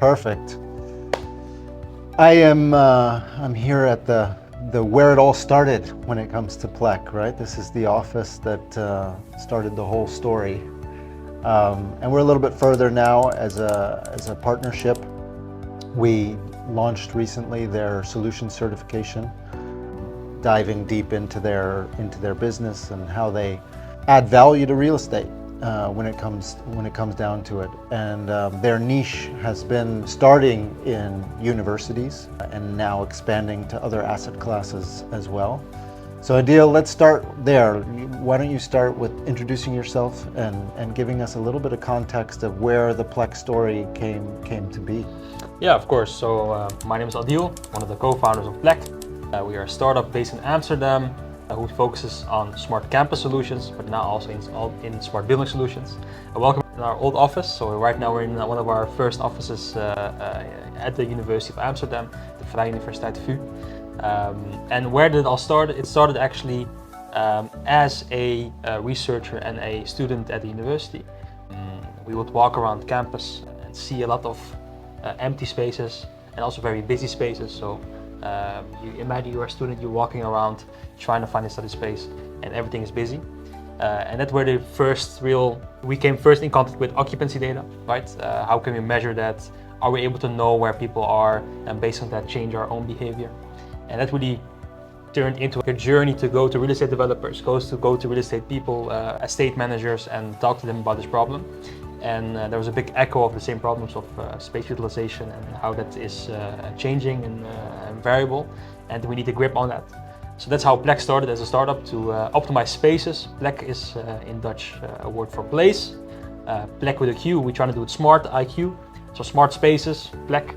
Perfect. I'm here at the where it all started when it comes to PLEQ, right? This is the office that started the whole story. And we're a little bit further now as a partnership. We launched recently their solution certification, diving deep into their business and how they add value to real estate when it comes down to it. And their niche has been starting in universities and now expanding to other asset classes as well. So Adil, let's start there. Why don't you start with introducing yourself and giving us a little bit of context of where the PLEQ story came to be. Yeah, of course. So my name is Adil, one of the co-founders of PLEQ. We are a startup based in Amsterdam who focuses on smart campus solutions, but now also in smart building solutions. Welcome in our old office. So right now we're in one of our first offices at the University of Amsterdam, the Vrije Universiteit VU. And where did it all start? It started actually as a researcher and a student at the university. We would walk around campus and see a lot of empty spaces and also very busy spaces. So you imagine you're a student, you're walking around trying to find a study space and everything is busy. And that's where we came first in contact with occupancy data, right? How can we measure that? Are we able to know where people are and based on that change our own behavior? And that really turned into a journey to go to real estate developers, go to real estate people, estate managers, and talk to them about this problem. And there was a big echo of the same problems of space utilization and how that is changing and variable, and we need a grip on that. So that's how PLEQ started as a startup to optimize spaces. PLEQ is in Dutch a word for place. PLEQ with a Q, we're trying to do it smart, IQ. So smart spaces, PLEQ.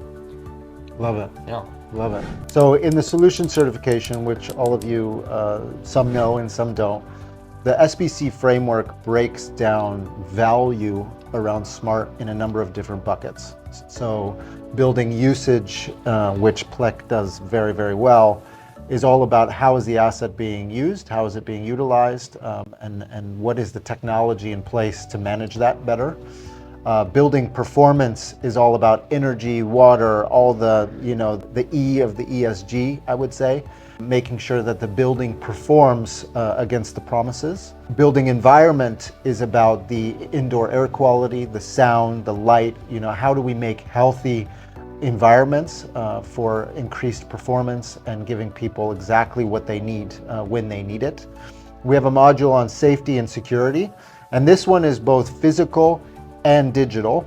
Love it. Yeah. Love it. So in the solution certification, which all of you, some know and some don't, the SBC framework breaks down value around smart in a number of different buckets. So building usage, which PLEQ does very, very well, is all about how is the asset being used, how is it being utilized, and what is the technology in place to manage that better. Building performance is all about energy, water, all the E of the ESG, I would say, making sure that the building performs against the promises. Building environment is about the indoor air quality, the sound, the light, how do we make healthy environments for increased performance and giving people exactly what they need when they need it. We have a module on safety and security, and this one is both physical and digital.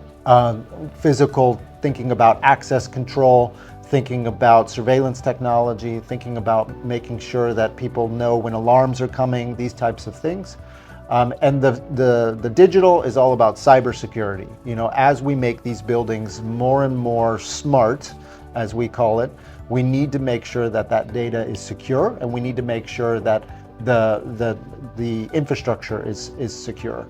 Physical, thinking about access control, thinking about surveillance technology, thinking about making sure that people know when alarms are coming, these types of things. And the digital is all about cybersecurity. As we make these buildings more and more smart, as we call it, we need to make sure that that data is secure, and we need to make sure that the infrastructure is secure.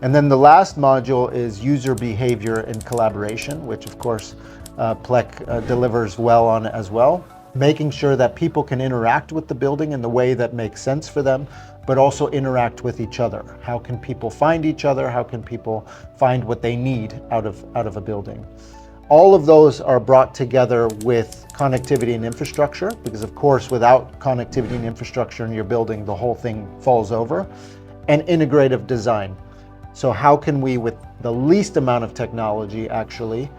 And then the last module is user behavior and collaboration, which of course PLEQ delivers well on as well. Making sure that people can interact with the building in the way that makes sense for them, but also interact with each other. How can people find each other? How can people find what they need out of a building? All of those are brought together with connectivity and infrastructure, because of course without connectivity and infrastructure in your building, the whole thing falls over. And integrative design. So how can we, with the least amount of technology, actually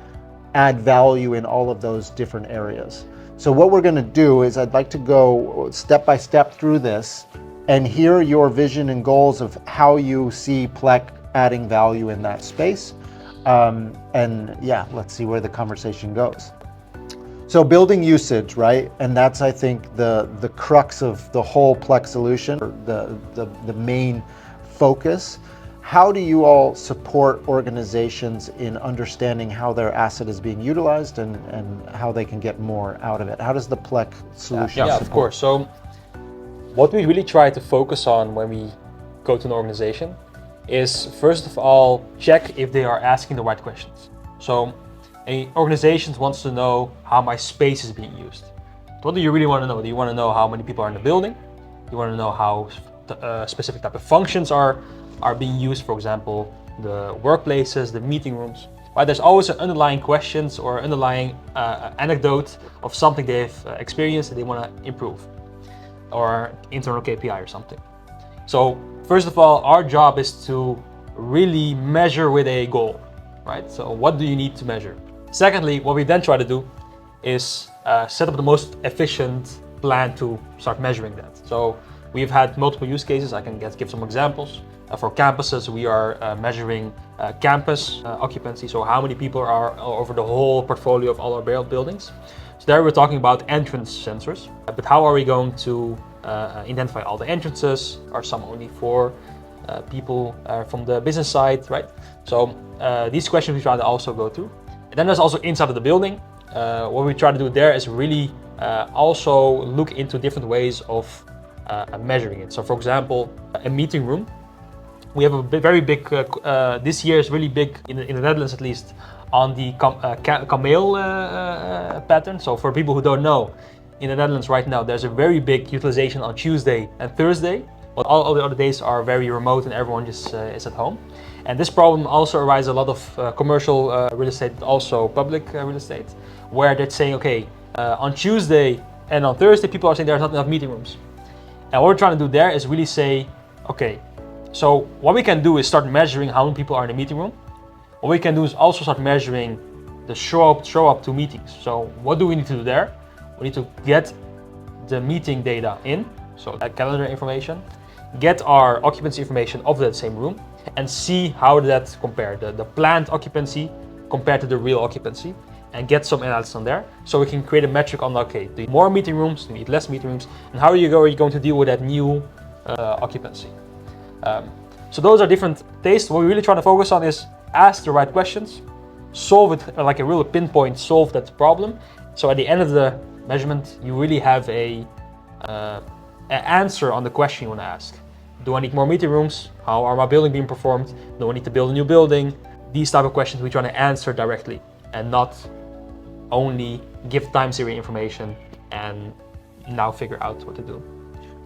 add value in all of those different areas? So what we're going to do is I'd like to go step by step through this and hear your vision and goals of how you see PLEQ adding value in that space. And yeah, let's see where the conversation goes. So building usage, right? And that's, I think, the crux of the whole PLEQ solution, the main focus. How do you all support organizations in understanding how their asset is being utilized and how they can get more out of it? How does the PLEQ solution support? Of course. So what we really try to focus on when we go to an organization is, first of all, check if they are asking the right questions. So an organization wants to know how my space is being used. What do you really want to know? Do you want to know how many people are in the building? You want to know how specific type of functions are being used, for example, the workplaces, the meeting rooms. Right? There's always an underlying questions or underlying anecdote of something they've experienced that they want to improve, or internal KPI or something. So first of all, our job is to really measure with a goal, right? So what do you need to measure? Secondly, what we then try to do is set up the most efficient plan to start measuring that. So we've had multiple use cases. I can give some examples. For campuses, we are measuring campus occupancy, so how many people are over the whole portfolio of all our buildings. So there we're talking about entrance sensors, but how are we going to identify all the entrances? Are some only for people from the business side, right? So these questions we try to also go through. And then there's also inside of the building. What we try to do there is really also look into different ways of measuring it. So for example, a meeting room. We have a very big, this year is really big, in the Netherlands at least, on the Kameel pattern. So for people who don't know, in the Netherlands right now, there's a very big utilization on Tuesday and Thursday, but all the other days are very remote and everyone just is at home. And this problem also arises a lot of commercial real estate, but also public real estate, where they're saying, okay, on Tuesday and on Thursday, people are saying there's not enough meeting rooms. And what we're trying to do there is really say, okay, so what we can do is start measuring how many people are in the meeting room. What we can do is also start measuring the show up to meetings. So what do we need to do there? We need to get the meeting data in, so that calendar information, get our occupancy information of that same room, and see how that compare, the planned occupancy compared to the real occupancy, and get some analysis on there. So we can create a metric on, okay, do you need more meeting rooms, do you need less meeting rooms, and how are you going to deal with that new occupancy? So those are different tastes. What we really try to focus on is ask the right questions, solve it like a real pinpoint, solve that problem. So at the end of the measurement, you really have an answer on the question you want to ask. Do I need more meeting rooms? How are my building being performed? Do I need to build a new building? These type of questions we try to answer directly and not only give time series information and now figure out what to do.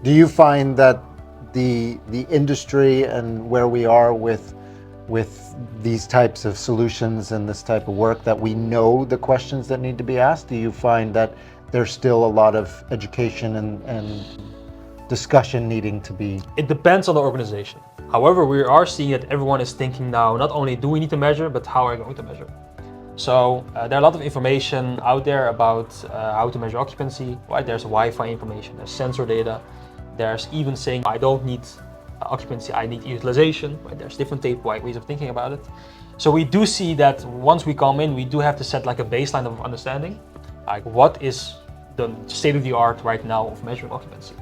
Do you find that the industry and where we are with these types of solutions and this type of work, that we know the questions that need to be asked? Do you find that there's still a lot of education and discussion needing to be? It depends on the organization. However, we are seeing that everyone is thinking now, not only do we need to measure, but how are we going to measure? So there are a lot of information out there about how to measure occupancy, right? There's Wi-Fi information, there's sensor data. There's even saying, I don't need occupancy, I need utilization, right? There's different ways of thinking about it. So we do see that once we come in, we do have to set like a baseline of understanding, like what is the state of the art right now of measuring occupancy.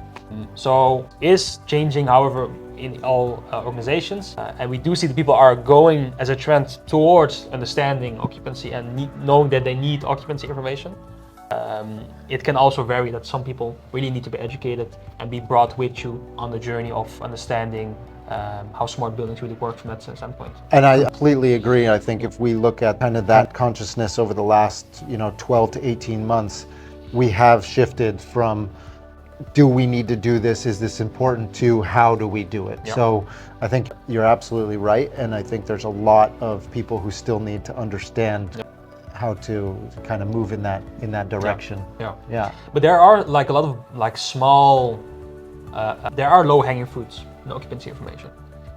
So is changing, however, in all organizations, and we do see that people are going as a trend towards understanding occupancy and knowing that they need occupancy information. It can also vary that some people really need to be educated and be brought with you on the journey of understanding how smart buildings really work from that standpoint. And I completely agree. I think if we look at kind of that consciousness over the last 12 to 18 months, we have shifted from, do we need to do this? Is this important? To how do we do it? Yeah. So I think you're absolutely right. And I think there's a lot of people who still need to understand how to kind of move in that direction. Yeah. But there are like a lot of like small, there are low-hanging fruits in occupancy information.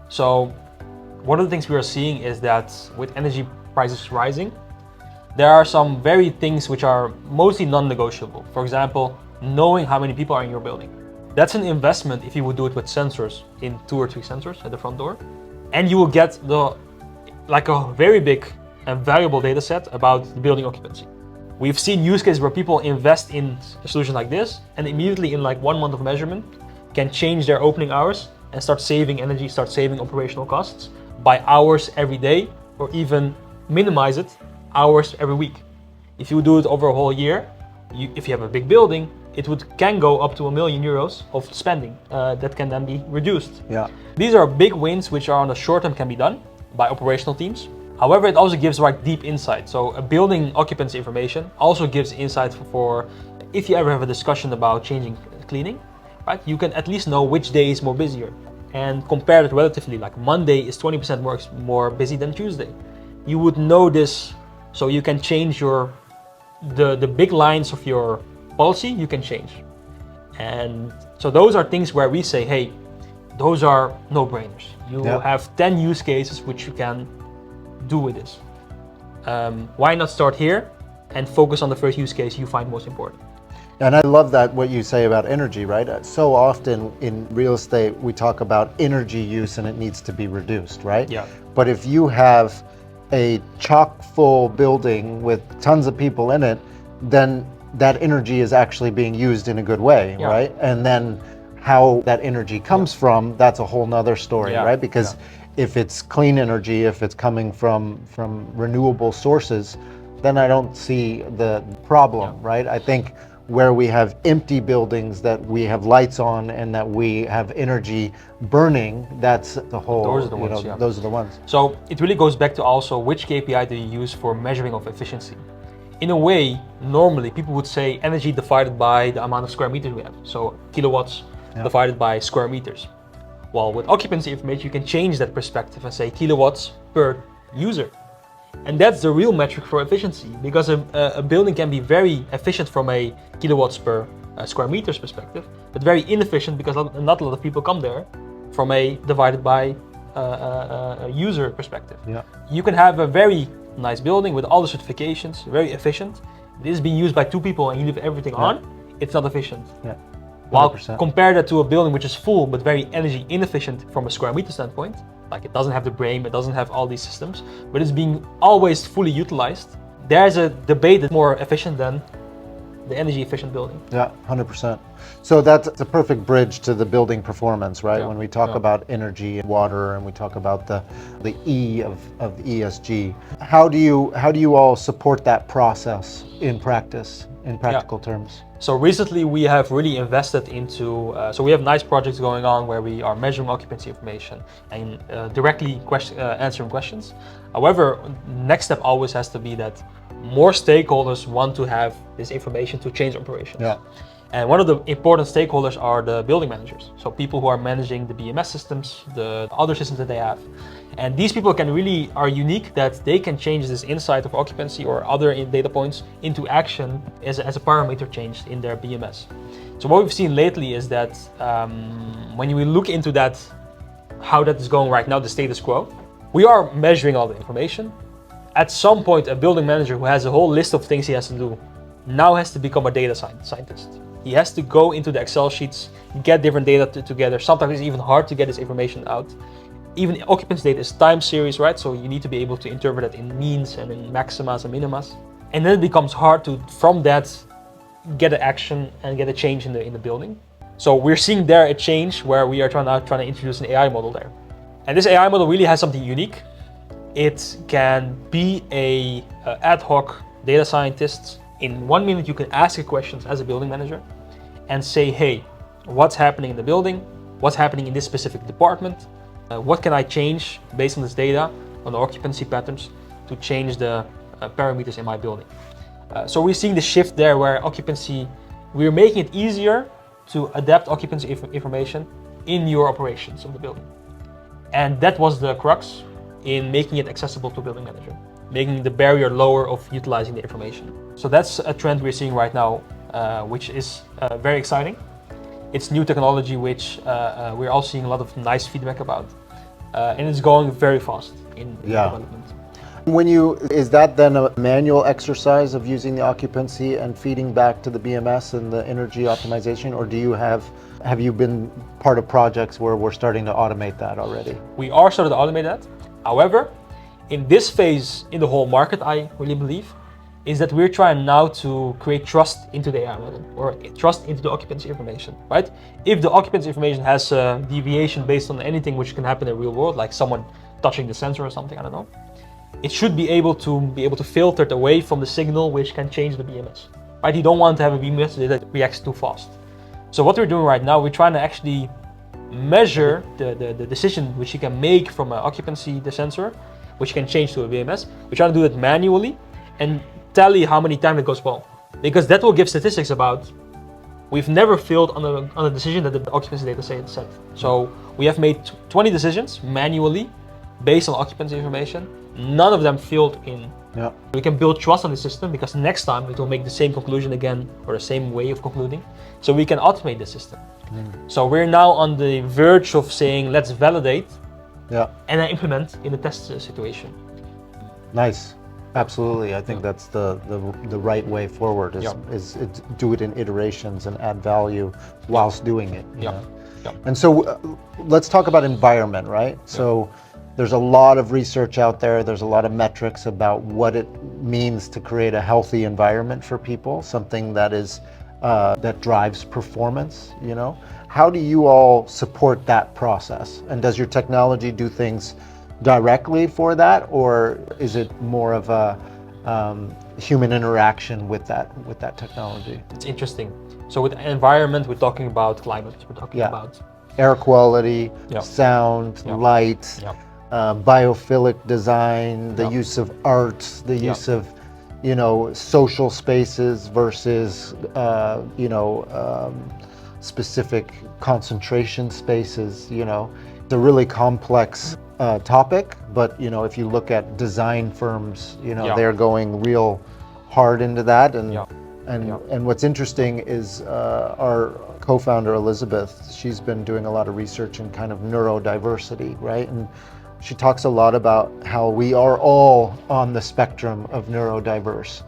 So one of the things we are seeing is that with energy prices rising, there are some very things which are mostly non-negotiable. For example, knowing how many people are in your building. That's an investment if you would do it with sensors, in 2 or 3 sensors at the front door, and you will get like a very big and valuable data set about the building occupancy. We've seen use cases where people invest in a solution like this and immediately in like 1 month of measurement can change their opening hours and start saving energy, start saving operational costs by hours every day, or even minimize it hours every week. If you do it over a whole year, if you have a big building, it can go up to €1 million of spending that can then be reduced. Yeah. These are big wins which are on the short term can be done by operational teams. However, it also gives like deep insight. So a building occupancy information also gives insight for if you ever have a discussion about changing cleaning, right? You can at least know which day is more busier and compare it relatively. Like Monday is 20% more busy than Tuesday. you would know this, so you can change the big lines of your policy, you can change. And so those are things where we say, hey, those are no-brainers. You have 10 use cases which you can do with this. Why not start here and focus on the first use case you find most important? And I love that what you say about energy, right? So often in real estate, we talk about energy use and it needs to be reduced, right? Yeah. But if you have a chock full building with tons of people in it, then that energy is actually being used in a good way, right? And then how that energy comes from, that's a whole nother story, right? Because if it's clean energy, if it's coming from renewable sources, then I don't see the problem, right? I think where we have empty buildings that we have lights on and that we have energy burning, that's the whole, those are the ones, those are the ones. So it really goes back to also which KPI do you use for measuring of efficiency? In a way, normally people would say energy divided by the amount of square meters we have. So kilowatts divided by square meters. Well, with occupancy information, you can change that perspective and say kilowatts per user. And that's the real metric for efficiency, because a building can be very efficient from a kilowatts per square meters perspective, but very inefficient because not a lot of people come there from a divided by user perspective. You can have a very nice building with all the certifications, very efficient. This is being used by 2 people and you leave everything on, it's not efficient. While compare that to a building which is full but very energy inefficient from a square meter standpoint, like it doesn't have the brain, it doesn't have all these systems, but it's being always fully utilized. There's a debate that's more efficient than the energy efficient building. Yeah, 100%. So that's a perfect bridge to the building performance, right? When we talk about energy and water and we talk about the E of the ESG, how do you all support that process in practice, in practical terms? So recently we have really invested into, so we have nice projects going on where we are measuring occupancy information and directly answering questions. However, next step always has to be that more stakeholders want to have this information to change operations. And one of the important stakeholders are the building managers. So people who are managing the BMS systems, the other systems that they have. And these people are unique that they can change this insight of occupancy or other data points into action as a parameter change in their BMS. So what we've seen lately is that when we look into that, how that is going right now, the status quo, we are measuring all the information. At some point, a building manager who has a whole list of things he has to do now has to become a data scientist. He has to go into the Excel sheets, get different data together. Sometimes it's even hard to get this information out. Even occupancy data is time series, right? So you need to be able to interpret it in means and in maximas and minimas. And then it becomes hard to, from that, get an action and get a change in the building. So we're seeing there a change where we are trying to introduce an AI model there. And this AI model really has something unique. It can be a ad hoc data scientist. In 1 minute, you can ask a question as a building manager and say, hey, what's happening in the building? What's happening in this specific department? What can I change based on this data, on the occupancy patterns, to change the parameters in my building? So we're seeing the shift there where occupancy, we're making it easier to adapt occupancy information in your operations of the building. And that was the crux in making it accessible to a building manager, making the barrier lower of utilizing the information. So that's a trend we're seeing right now, which is very exciting. It's new technology, which we're all seeing a lot of nice feedback about. And it's going very fast in development. Is that then a manual exercise of using the occupancy and feeding back to the BMS and the energy optimization, or have you been part of projects where we're starting to automate that already? We are starting to automate that. However, in this phase in the whole market, I really believe, is that we're trying now to create trust into the AI model or trust into the occupancy information, right? If the occupancy information has a deviation based on anything which can happen in the real world, like someone touching the sensor or something, I don't know, it should be able to filter it away from the signal which can change the BMS, right? You don't want to have a BMS that reacts too fast. So what we're doing right now, we're trying to actually measure the decision which you can make from an occupancy, the sensor, which you can change to a BMS. We're trying to do that manually and tally how many times it goes well, because that will give statistics about we've never failed on a decision that the occupancy data set. So we have made 20 decisions manually based on occupancy information. None of them filled in. Yeah. We can build trust on the system because next time it will make the same conclusion again or the same way of concluding. So we can automate the system. So we're now on the verge of saying, let's validate and then implement in the test situation. Nice. Absolutely. I think that's the right way forward is do it in iterations and add value whilst doing it. You know? And so let's talk about environment, right? So there's a lot of research out there. There's a lot of metrics about what it means to create a healthy environment for people, something that is that drives performance, you know? How do you all support that process? And does your technology do things directly for that, or is it more of a human interaction with that technology? It's interesting. So with environment, we're talking about climate. We're talking about air quality, sound, light, biophilic design, the use of art, the use of, you know, social spaces versus, you know, specific concentration spaces. You know, it's a really complex topic, but you know, if you look at design firms, you know, they're going real hard into that. And what's interesting is our co-founder Elizabeth, she's been doing a lot of research in kind of neurodiversity, right? And she talks a lot about how we are all on the spectrum of neurodiverse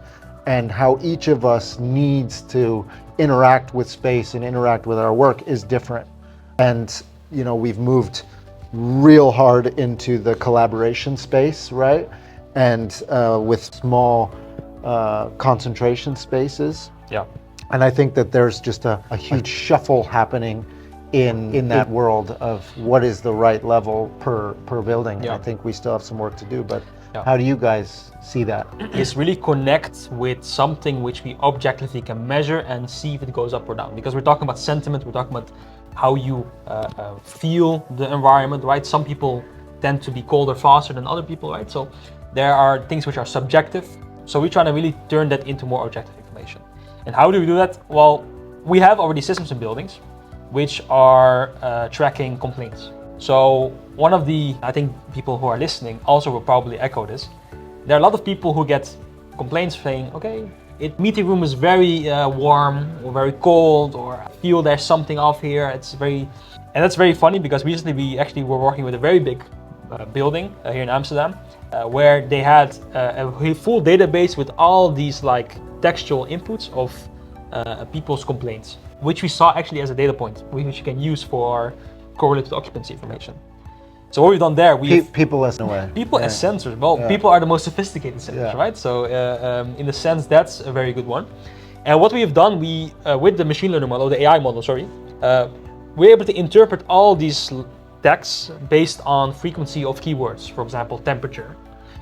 and how each of us needs to interact with space and interact with our work is different. And you know, we've moved real hard into the collaboration space, right? And with small concentration spaces. And I think that there's just a huge shuffle happening in that world of what is the right level per building. I think we still have some work to do, but how do you guys see that? Is really connect with something which we objectively can measure and see if it goes up or down. Because we're talking about sentiment, we're talking about how you feel the environment, right? Some people tend to be colder faster than other people, right? So there are things which are subjective. So we're trying to really turn that into more objective information. And how do we do that? Well, we have already systems in buildings which are tracking complaints. So one of the, I think people who are listening also will probably echo this. There are a lot of people who get complaints saying, okay, meeting room is very warm or very cold, or I feel there's something off here. And that's very funny because recently we actually were working with a very big building here in Amsterdam, where they had a full database with all these like textual inputs of people's complaints, which we saw actually as a data point, which you can use for correlated occupancy information. So what we've done there, people as sensors. Well, people are the most sophisticated sensors, right? So in a sense, that's a very good one. And what we have done, we with the machine learning model, the AI model, we're able to interpret all these texts based on frequency of keywords. For example, temperature,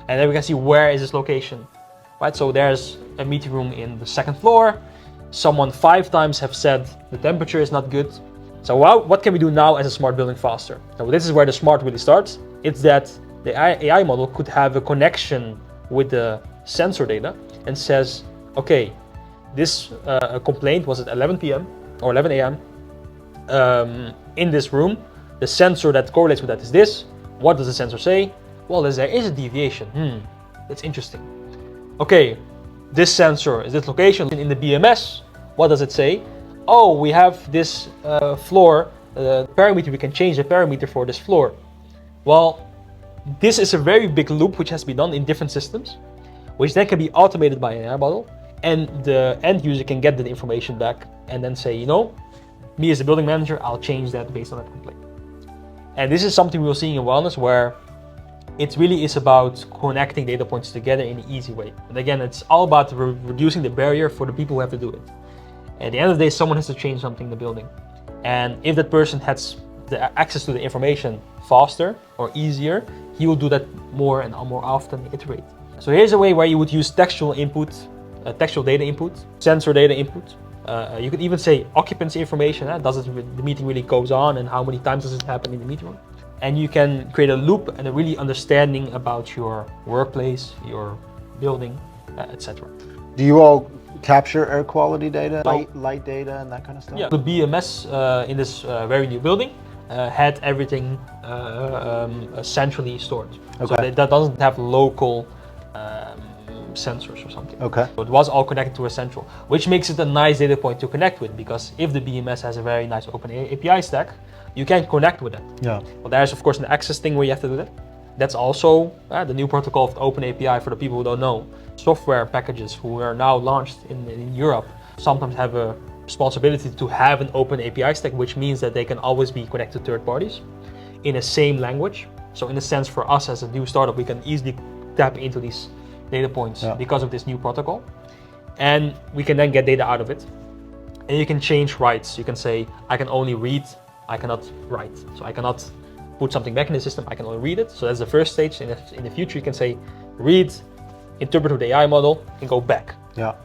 and then we can see where is this location, right? So there's a meeting room in the second floor. Someone 5 times have said the temperature is not good. So what can we do now as a smart building faster? So this is where the smart really starts. It's that the AI model could have a connection with the sensor data and says, okay, this complaint was at 11 p.m. or 11 a.m. In this room. The sensor that correlates with that is this. What does the sensor say? Well, there is a deviation. That's interesting. Okay, this sensor is this location in the BMS. What does it say? Oh, we have this floor parameter. We can change the parameter for this floor. Well, this is a very big loop which has been done in different systems, which then can be automated by an AI model, and the end user can get the information back and then say, you know, me as the building manager, I'll change that based on that complaint. And this is something we're seeing in wellness, where it really is about connecting data points together in an easy way. And again, it's all about reducing the barrier for the people who have to do it. At the end of the day, someone has to change something in the building. And if that person has the access to the information faster or easier, he will do that more and more often, iterate. So here's a way where you would use textual input, textual data input, sensor data input. You could even say occupancy information. Does the meeting really goes on, and how many times does it happen in the meeting room? And you can create a loop and a really understanding about your workplace, your building, etc. Do you all capture air quality data, light data, and that kind of stuff? Yeah, the BMS in this very new building had everything centrally stored. Okay. So that doesn't have local sensors or something. Okay. So it was all connected to a central, which makes it a nice data point to connect with, because if the BMS has a very nice open API stack, you can connect with it. Yeah. Well, there's of course an access thing where you have to do that. That's also the new protocol of the Open API. For the people who don't know, software packages who are now launched in Europe sometimes have a responsibility to have an open API stack, which means that they can always be connected to third parties in the same language. So in a sense, for us as a new startup, we can easily tap into these data points because of this new protocol. And we can then get data out of it. And you can change rights. You can say, I can only read, I cannot write. So I cannot put something back in the system, I can only read it. So that's the first stage. In the future, you can say, read, interpret with the AI model, and go back. Yeah,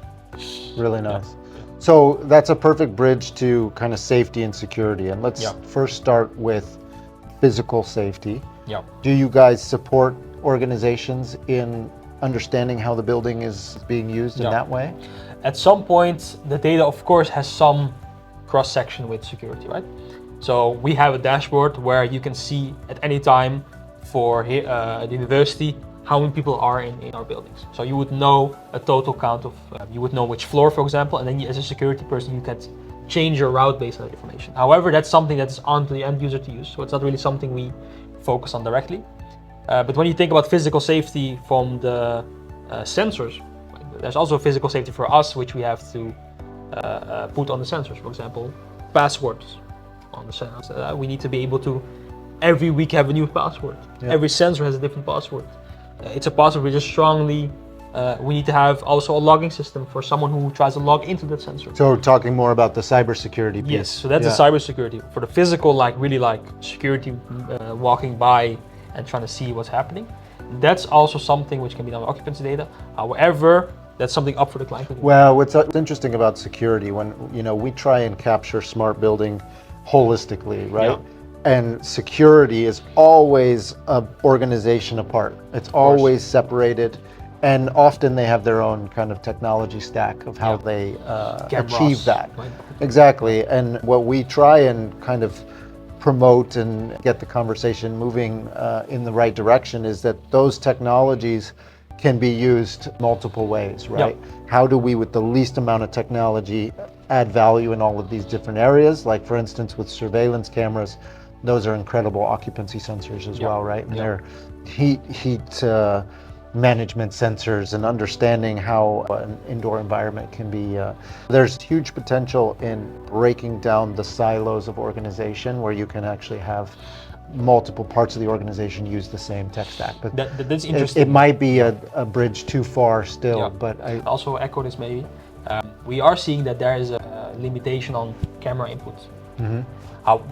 really nice. So that's a perfect bridge to kind of safety and security. And let's first start with physical safety. Yeah. Do you guys support organizations in understanding how the building is being used in that way? At some point, the data, of course, has some cross-section with security, right? So we have a dashboard where you can see at any time for the university how many people are in our buildings. So you would know a total count of, you would know which floor, for example, and then as a security person, you can change your route based on that information. However, that's something that's on to the end user to use. So it's not really something we focus on directly. But when you think about physical safety from the sensors, there's also physical safety for us, which we have to put on the sensors. For example, passwords on the sensors. We need to be able to every week have a new password. Every sensor has a different password. It's a password which is strongly, we need to have also a logging system for someone who tries to log into that sensor. So we're talking more about the cybersecurity piece. Yes, so that's the cybersecurity. For the physical, like really like security, walking by and trying to see what's happening. That's also something which can be done with occupancy data. However, that's something up for the client to do. Well, what's interesting about security, when we try and capture smart building holistically, right? And security is always an organization apart. It's always separated, and often they have their own kind of technology stack of how they achieve that. Right. Exactly, and what we try and kind of promote and get the conversation moving in the right direction is that those technologies can be used multiple ways, right? How do we, with the least amount of technology, add value in all of these different areas? Like for instance, with surveillance cameras, those are incredible occupancy sensors as well, right? And they're heat management sensors, and understanding how an indoor environment can be. There's huge potential in breaking down the silos of organization where you can actually have multiple parts of the organization use the same tech stack. But that's interesting. It might be a bridge too far still, but I also echo this maybe. We are seeing that there is a limitation on camera input.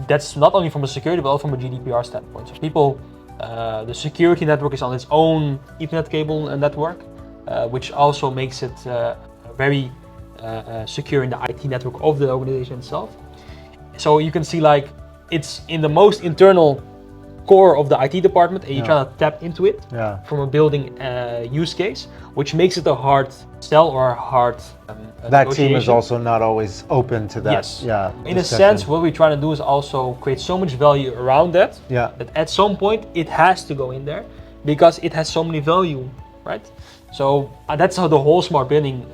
That's not only from a security, but also from a GDPR standpoint. So people, the security network is on its own Ethernet cable and network, which also makes it very secure in the IT network of the organization itself. So you can see like it's in the most internal core of the IT department, and you try to tap into it from a building use case, which makes it a hard sell or a hard that team is also not always open to that. Yes. In a sense, what we're trying to do is also create so much value around that, that at some point it has to go in there because it has so many value, right? So that's how the whole smart building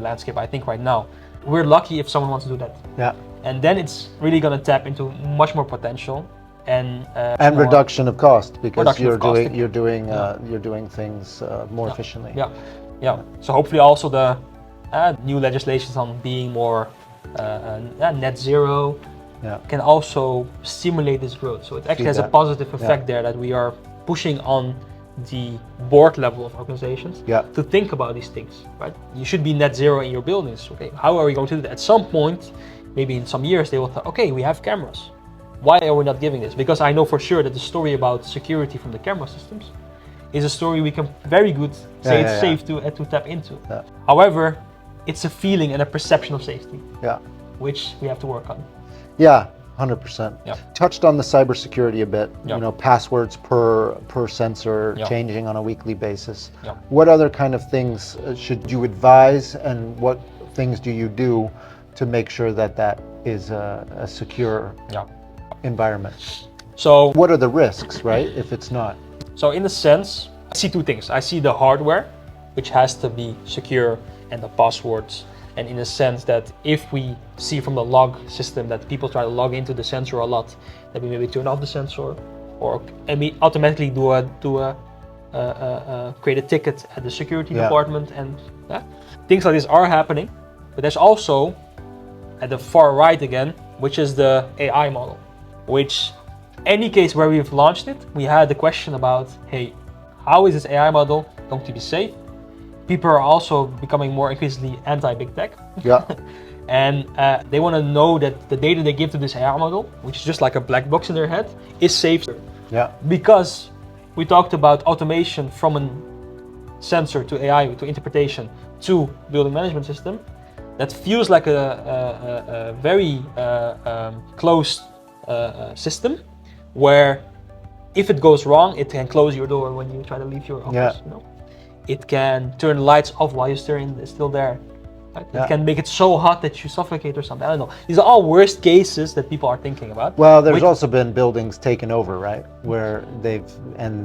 landscape, I think right now. We're lucky if someone wants to do that. And then it's really going to tap into much more potential and reduction of cost, because you're doing things more efficiently. So hopefully also the new legislations on being more net zero can also stimulate this growth. So it actually has a positive effect there, that we are pushing on the board level of organizations to think about these things, right? You should be net zero in your buildings. Okay, how are we going to do that? At some point, maybe in some years, they will think, okay, we have cameras. Why are we not giving this? Because I know for sure that the story about security from the camera systems is a story we can very good say it's safe to tap into. However, it's a feeling and a perception of safety, which we have to work on. 100%. Touched on the cybersecurity a bit. Passwords per sensor changing on a weekly basis. What other kind of things should you advise, and what things do you do to make sure that that is a secure? environment. So What are the risks, right, if it's not? So in a sense, I see two things. I see the hardware, which has to be secure, and the passwords. And in a sense that if we see from the log system that people try to log into the sensor a lot, that we maybe turn off the sensor, or and we automatically create a ticket at the security department, and things like this are happening. But there's also at the far right again, which is the AI model, which any case where we've launched it, we had the question about, hey, how is this AI model going to be safe? People are also becoming more increasingly anti-big tech. Yeah. And they want to know that the data they give to this AI model, which is just like a black box in their head, is safe. Yeah. Because we talked about automation from a sensor to AI to interpretation to building management system. That feels like a very closed system, where if it goes wrong, it can close your door when you try to leave your office. Yeah. You know? It can turn the lights off while you're still there. Right? Yeah. It can make it so hot that you suffocate or something. I don't know. These are all worst cases that people are thinking about. Well, there's also been buildings taken over, right, where they've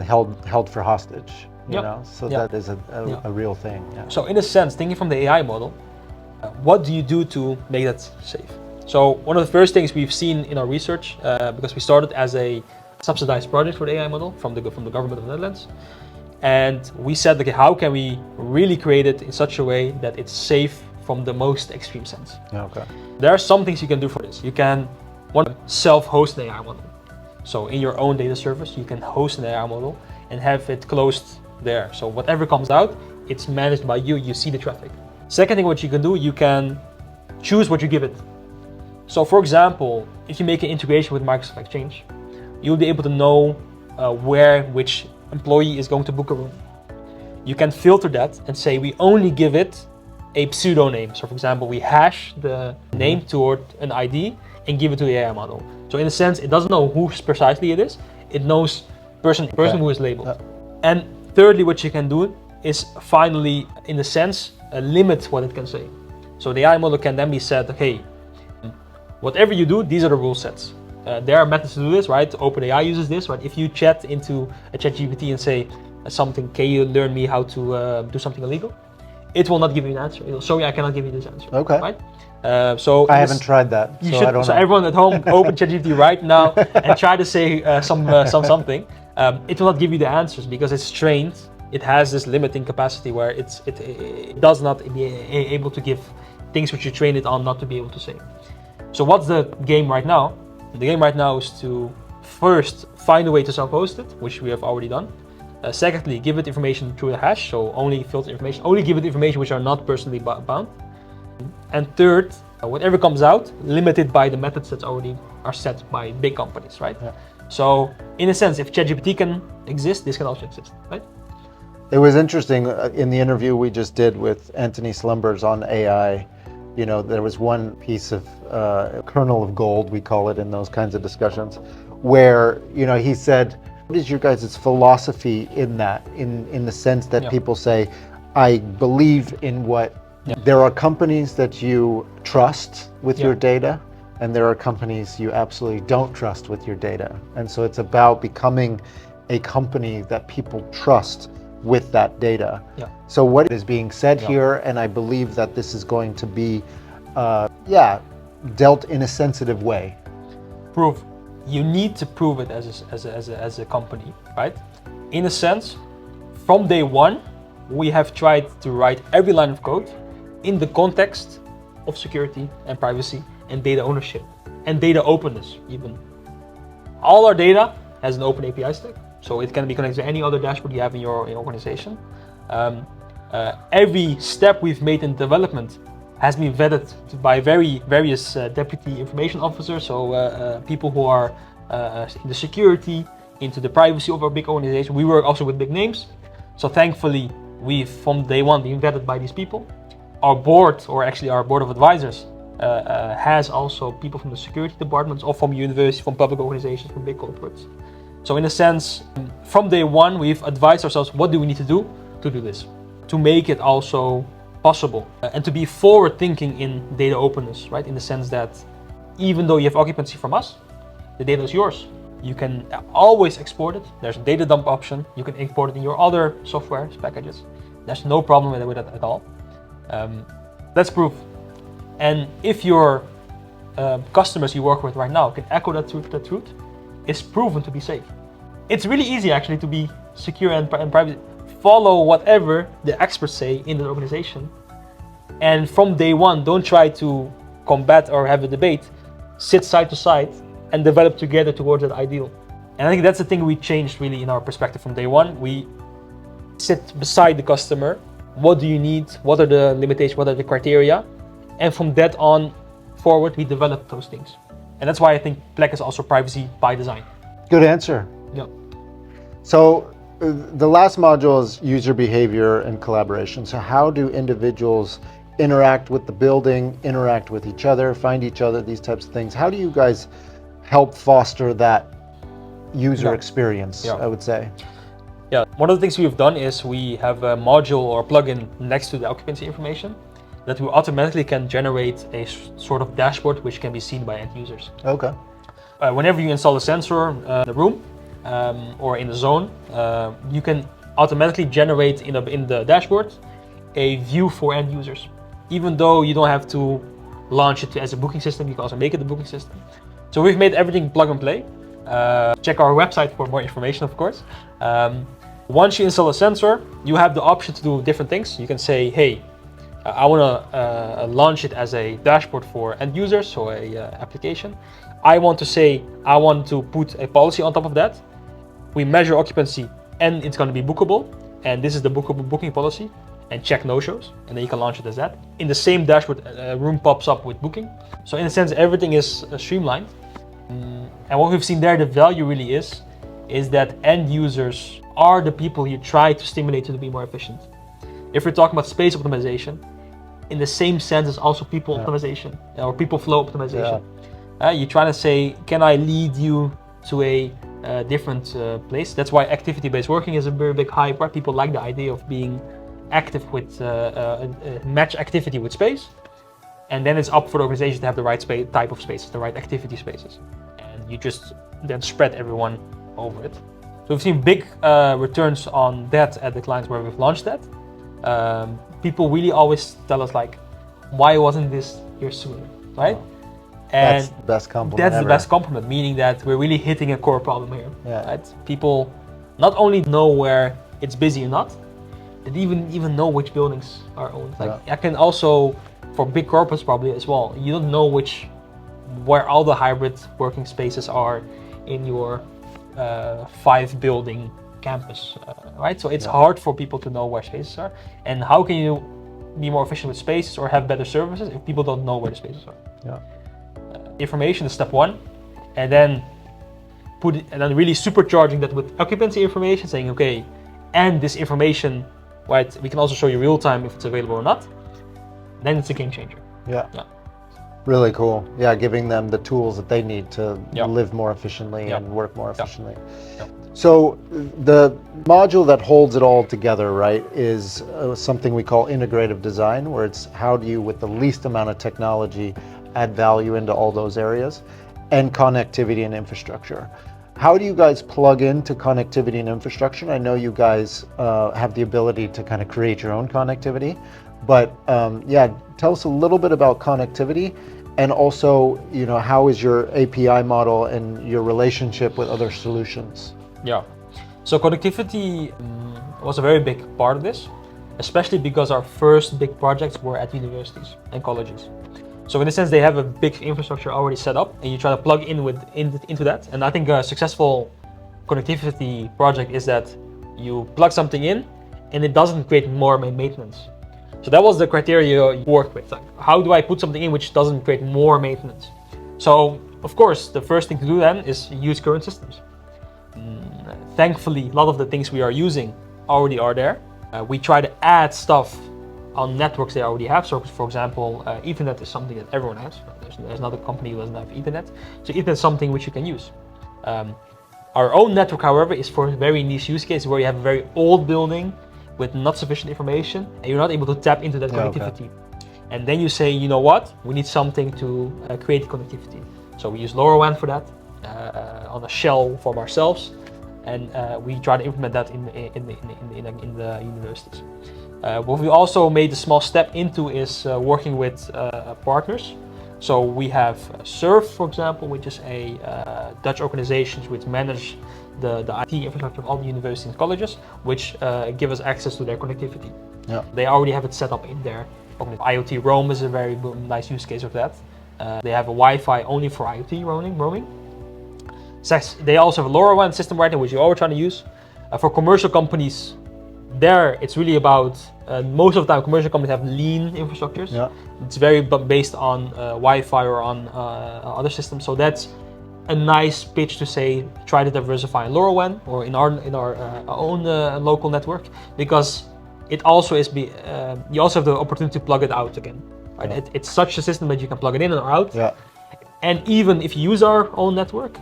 held for hostage. You know, so that is a real thing. Yeah. So in a sense, thinking from the AI model, what do you do to make that safe? So one of the first things we've seen in our research, because we started as a subsidized project for the AI model from the government of the Netherlands, and we said, okay, how can we really create it in such a way that it's safe from the most extreme sense? Okay. There are some things you can do for this. You can self-host an AI model. So in your own data service, you can host an AI model and have it closed there. So whatever comes out, it's managed by you. You see the traffic. Second thing, what you can do, you can choose what you give it. So for example, if you make an integration with Microsoft Exchange, you'll be able to know which employee is going to book a room. You can filter that and say we only give it a pseudo name. So for example, we hash the name toward an ID and give it to the AI model. So in a sense, it doesn't know who precisely it is. It knows person who is labeled. And thirdly, what you can do is finally, in a sense, limit what it can say. So the AI model can then be said, okay, whatever you do, these are the rule sets. There are methods to do this, right? OpenAI uses this, right? If you chat into a ChatGPT and say something, can you learn me how to do something illegal? It will not give you an answer. It will show you, I cannot give you this answer. Okay. Right? So I haven't tried that. You so should. I don't so know. Everyone at home, open ChatGPT right now and try to say something. It will not give you the answers because it's trained. It has this limiting capacity where it does not be able to give things which you train it on not to be able to say. So what's the game right now? The game right now is to first find a way to self-host it, which we have already done. Secondly, give it information through a hash, so only filter information, only give it information which are not personally bound. And third, whatever comes out, limited by the methods that already are set by big companies, right? Yeah. So in a sense, if ChatGPT can exist, this can also exist, right? It was interesting in the interview we just did with Anthony Slumbers on AI. You know, there was one piece of kernel of gold, we call it in those kinds of discussions, where, you know, he said, what is your guys' philosophy in that, in the sense that people say, I believe in what, there are companies that you trust with your data, and there are companies you absolutely don't trust with your data. And so it's about becoming a company that people trust with that data. So what is being said here, and I believe that this is going to be, dealt in a sensitive way. Prove. You need to prove it as a company, right? In a sense, from day one, we have tried to write every line of code in the context of security and privacy and data ownership and data openness even. All our data has an open API stack, so it can be connected to any other dashboard you have in your organization. Every step we've made in development has been vetted by various deputy information officers, so people who are in the security, into the privacy of our big organization. We work also with big names, so thankfully we've from day one been vetted by these people. Our board, or actually our board of advisors, has also people from the security departments or from university, from public organizations, from big corporates. So in a sense, from day one, we've advised ourselves, what do we need to do this, to make it also possible, and to be forward thinking in data openness, right? In the sense that even though you have occupancy from us, the data is yours. You can always export it. There's a data dump option. You can import it in your other software packages. There's no problem with it at all. That's proof. And if your customers you work with right now can echo that truth, it's proven to be safe. It's really easy actually to be secure and private. Follow whatever the experts say in the organization. And from day one, don't try to combat or have a debate. Sit side to side and develop together towards that ideal. And I think that's the thing we changed really in our perspective from day one. We sit beside the customer. What do you need? What are the limitations? What are the criteria? And from that on forward, we develop those things. And that's why I think PLEQ is also privacy by design. Good answer. Yeah. So the last module is user behavior and collaboration. So how do individuals interact with the building, interact with each other, find each other, these types of things? How do you guys help foster that user experience, I would say? Yeah, one of the things we've done is we have a module or plugin next to the occupancy information that we automatically can generate a sort of dashboard which can be seen by end users. Okay. Whenever you install a sensor in the room or in the zone, you can automatically generate in the dashboard a view for end users. Even though you don't have to launch it as a booking system, you can also make it a booking system. So we've made everything plug and play. Check our website for more information, of course. Once you install a sensor, you have the option to do different things. You can say, hey, I want to launch it as a dashboard for end users, so a application. I want to say, I want to put a policy on top of that. We measure occupancy and it's going to be bookable. And this is the bookable booking policy, and check no-shows. And then you can launch it as that. In the same dashboard, a room pops up with booking. So in a sense, everything is streamlined. And what we've seen there, the value really is that end users are the people you try to stimulate to be more efficient. If we're talking about space optimization, in the same sense as also people optimization or people flow optimization. You try to say, can I lead you to a different place? That's why activity-based working is a very big hype, right? People like the idea of being active with match activity with space. And then it's up for the organization to have the right type of spaces, the right activity spaces. And you just then spread everyone over it. So we've seen big returns on that at the clients where we've launched that. People really always tell us like, why wasn't this here sooner, right? And that's the best compliment That's ever. the best compliment, meaning that we're really hitting a core problem here. Yeah. Right? People not only know where it's busy or not, they even know which buildings are owned. Like I can also, for big corporates probably as well, you don't know where all the hybrid working spaces are in your 5-building campus, right? So it's hard for people to know where spaces are. And how can you be more efficient with spaces or have better services if people don't know where the spaces are? Yeah. Information is step one, and then really supercharging that with occupancy information, saying, okay, and this information, right? We can also show you real time if it's available or not. Then it's a game changer. Yeah. Really cool. Yeah, giving them the tools that they need to live more efficiently and work more efficiently. So the module that holds it all together, right, is something we call integrative design, where it's how do you, with the least amount of technology, add value into all those areas, and connectivity and infrastructure. How do you guys plug into connectivity and infrastructure? I know you guys have the ability to kind of create your own connectivity, but tell us a little bit about connectivity, and also, how is your API model and your relationship with other solutions? Yeah, so connectivity was a very big part of this, especially because our first big projects were at universities and colleges. So in a sense, they have a big infrastructure already set up, and you try to plug into that. And I think a successful connectivity project is that you plug something in, and it doesn't create more maintenance. So that was the criteria you worked with. Like, how do I put something in which doesn't create more maintenance? So of course, the first thing to do then is use current systems. Thankfully, a lot of the things we are using already are there. We try to add stuff on networks they already have. So for example, Ethernet is something that everyone has. There's not a company who doesn't have Ethernet. So Ethernet is something which you can use. Our own network, however, is for very niche use cases where you have a very old building with not sufficient information and you're not able to tap into that connectivity. And then you say, you know what, we need something to create connectivity. So we use LoRaWAN for that. on a shell from ourselves, and we try to implement that in the universities. What we also made a small step into is working with partners. So we have SURF, for example, which is a Dutch organization which manage the IT infrastructure of all the universities and colleges, which give us access to their connectivity. Yeah. They already have it set up in there. IoT Roam is a very nice use case of that. They have a Wi-Fi only for IoT roaming. They also have a LoRaWAN system right now, which we're all trying to use. For commercial companies, there it's really about, most of the time commercial companies have lean infrastructures. Yeah. It's very based on Wi-Fi or on other systems. So that's a nice pitch to say, try to diversify in LoRaWAN or in our own local network, because it also is you also have the opportunity to plug it out again. Right? Yeah. It's such a system that you can plug it in or out. Yeah. And even if you use our own network,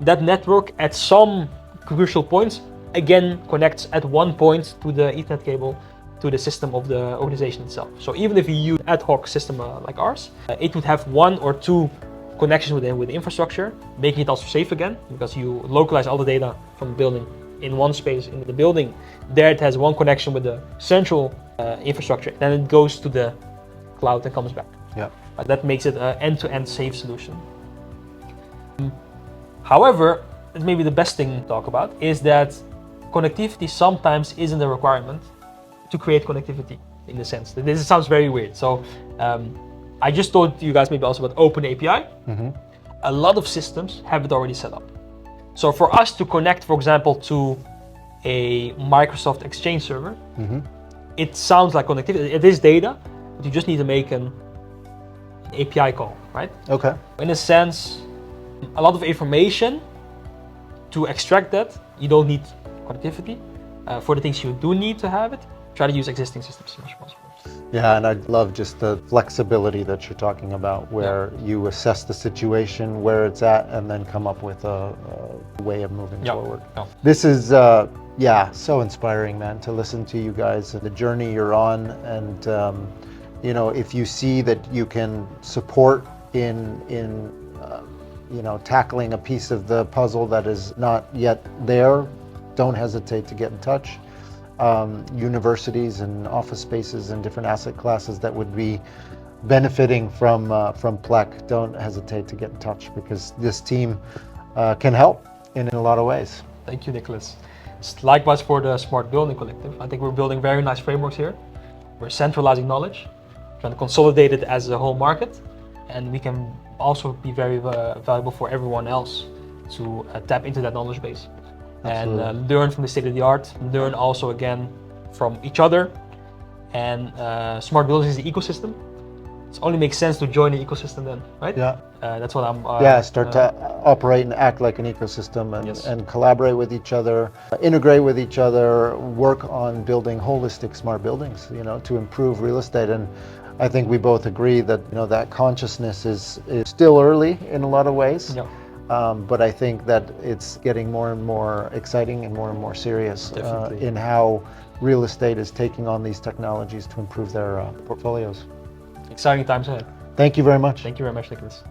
that network at some crucial points again connects at one point to the Ethernet cable to the system of the organization itself. So even if you use an ad hoc system like ours, it would have one or two connections with the infrastructure, making it also safe again, because you localize all the data from the building in one space in the building. There it has one connection with the central infrastructure, then it goes to the cloud and comes back. Yeah. That makes it an end-to-end safe solution. However, maybe the best thing to talk about is that connectivity sometimes isn't a requirement to create connectivity, in the sense that this sounds very weird. So I just told you guys maybe also about Open API. Mm-hmm. A lot of systems have it already set up. So for us to connect, for example, to a Microsoft Exchange server, Mm-hmm. it sounds like connectivity. It is data, but you just need to make an API call, right? Okay. In a sense, a lot of information to extract that, you don't need connectivity. For the things you do need to have it, try to use existing systems as much as possible. Yeah, and I love just the flexibility that you're talking about, where you assess the situation, where it's at, and then come up with a way of moving forward. This is, so inspiring, man, to listen to you guys and the journey you're on. And, if you see that you can support in tackling a piece of the puzzle that is not yet there, don't hesitate to get in touch. Universities and office spaces and different asset classes that would be benefiting from PLEQ, don't hesitate to get in touch, because this team can help in a lot of ways. Thank you, Nicholas. Likewise for the Smart Building Collective. I think we're building very nice frameworks here. We're centralizing knowledge, trying to consolidate it as a whole market, and we can also be very valuable for everyone else to tap into that knowledge base. Absolutely. And learn from the state of the art, learn also again from each other. And smart buildings is the ecosystem. It only makes sense to join the ecosystem then, right? Yeah. That's what I'm... start to operate and act like an ecosystem, and, Yes. and collaborate with each other, integrate with each other, work on building holistic smart buildings, to improve real estate. And I think we both agree that, that consciousness is still early in a lot of ways. Yeah. But I think that it's getting more and more exciting and more serious Definitely. in how real estate is taking on these technologies to improve their portfolios. Exciting times ahead. Thank you very much. Thank you very much, Nicholas.